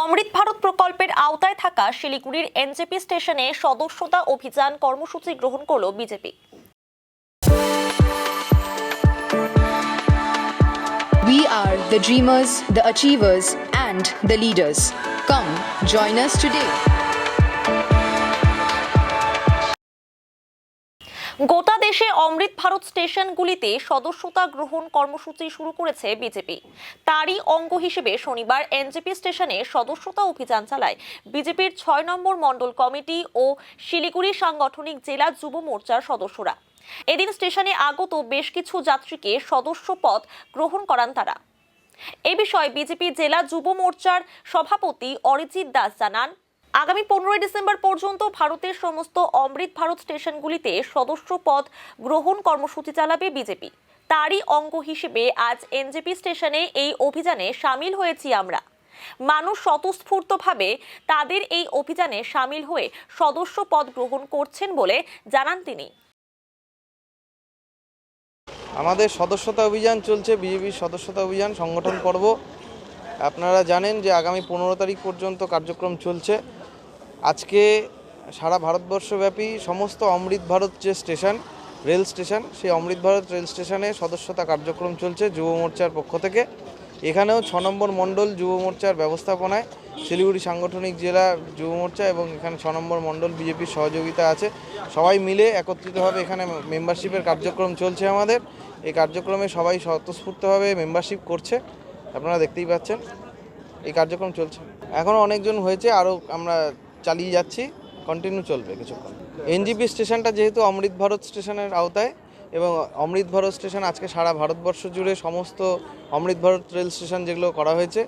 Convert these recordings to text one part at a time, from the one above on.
অমৃত ভারত প্রকল্পের আওতায় থাকা শিলিগুড়ির এনজেপি স্টেশনে সদস্যতা অভিযান কর্মসূচি গ্রহণ করল BJP. We are the dreamers, the achievers, and the leaders. Come, join us today. গোটা দেশে অমৃত ভারত স্টেশনগুলিতে সদস্যতা গ্রহণ কর্মসূচি শুরু করেছে বিজেপি। তারই অঙ্গ হিসেবে শনিবার এনজেপি স্টেশনে সদস্যতা অভিযান চালায় বিজেপির ৬ নম্বর মণ্ডল কমিটি ও শিলিগুড়ি সাংগঠনিক জেলা যুব মোর্চার সদস্যরা। এদিন স্টেশনে আগত বেশ কিছু যাত্রীকে সদস্য পদ গ্রহণ করান তারা। এ বিষয়ে বিজেপি জেলা যুব মোর্চার সভাপতি অরিজিৎ দাস জানান, আগামী 15 ডিসেম্বর পর্যন্ত ভারতের সমস্ত অমৃত ভারত স্টেশনগুলিতে সদস্য পদ গ্রহণ কর্মসূচি চালাবে বিজেপি। তারই অঙ্গ হিসেবে আজ এনজেপি স্টেশনে এই অভিযানে সামিল হয়েছি আমরা। মানুষ স্বতঃস্ফূর্তভাবে তাদের এই অভিযানে সামিল হয়ে সদস্য পদ গ্রহণ করছেন বলে জানান তিনি। আমাদের সদস্যতা অভিযান চলছে, বিজেপির সদস্যতা অভিযান সংগঠন পর্ব। আপনারা জানেন যে আগামী 15 তারিখ পর্যন্ত কার্যক্রম চলছে। আজকে সারা ভারতবর্ষব্যাপী সমস্ত অমৃত ভারত যে স্টেশন, রেল স্টেশন, সেই অমৃত ভারত রেল স্টেশনে সদস্যতা কার্যক্রম চলছে যুব মোর্চার পক্ষ থেকে। এখানেও ৬ নম্বর মণ্ডল যুব মোর্চার ব্যবস্থাপনায় শিলিগুড়ি সাংগঠনিক জেলা যুব মোর্চা এবং এখানে ৬ নম্বর মণ্ডল বিজেপির সহযোগিতা আছে। সবাই মিলে একত্রিতভাবে এখানে মেম্বারশিপের কার্যক্রম চলছে আমাদের। এই কার্যক্রমে সবাই স্বতঃস্ফূর্তভাবে মেম্বারশিপ করছে, আপনারা দেখতেই পাচ্ছেন। এই কার্যক্রম চলছে, এখনও অনেকজন হয়েছে, আরও আমরা চালিয়ে যাচ্ছি, কন্টিনিউ চলবে কিছুক্ষণ। এনজেপি স্টেশনটা যেহেতু অমৃত ভারত স্টেশনের আওতায় এবং অমৃত ভারত স্টেশন আজকে সারা ভারতবর্ষ জুড়ে সমস্ত অমৃত ভারত রেল স্টেশন যেগুলো করা হয়েছে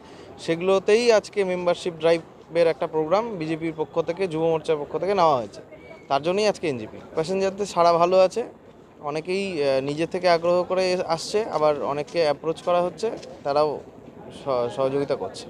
সেগুলোতেই আজকে মেম্বারশিপ ড্রাইভের একটা প্রোগ্রাম বিজেপির পক্ষ থেকে, যুব মোর্চার পক্ষ থেকে নেওয়া হয়েছে। তার জন্যই আজকে এনজেপি। প্যাসেঞ্জারদের সাড়া ভালো আছে, অনেকেই নিজে থেকে আগ্রহ করে আসছে, আবার অনেককে অ্যাপ্রোচ করা হচ্ছে, তারাও সহযোগিতা করছে।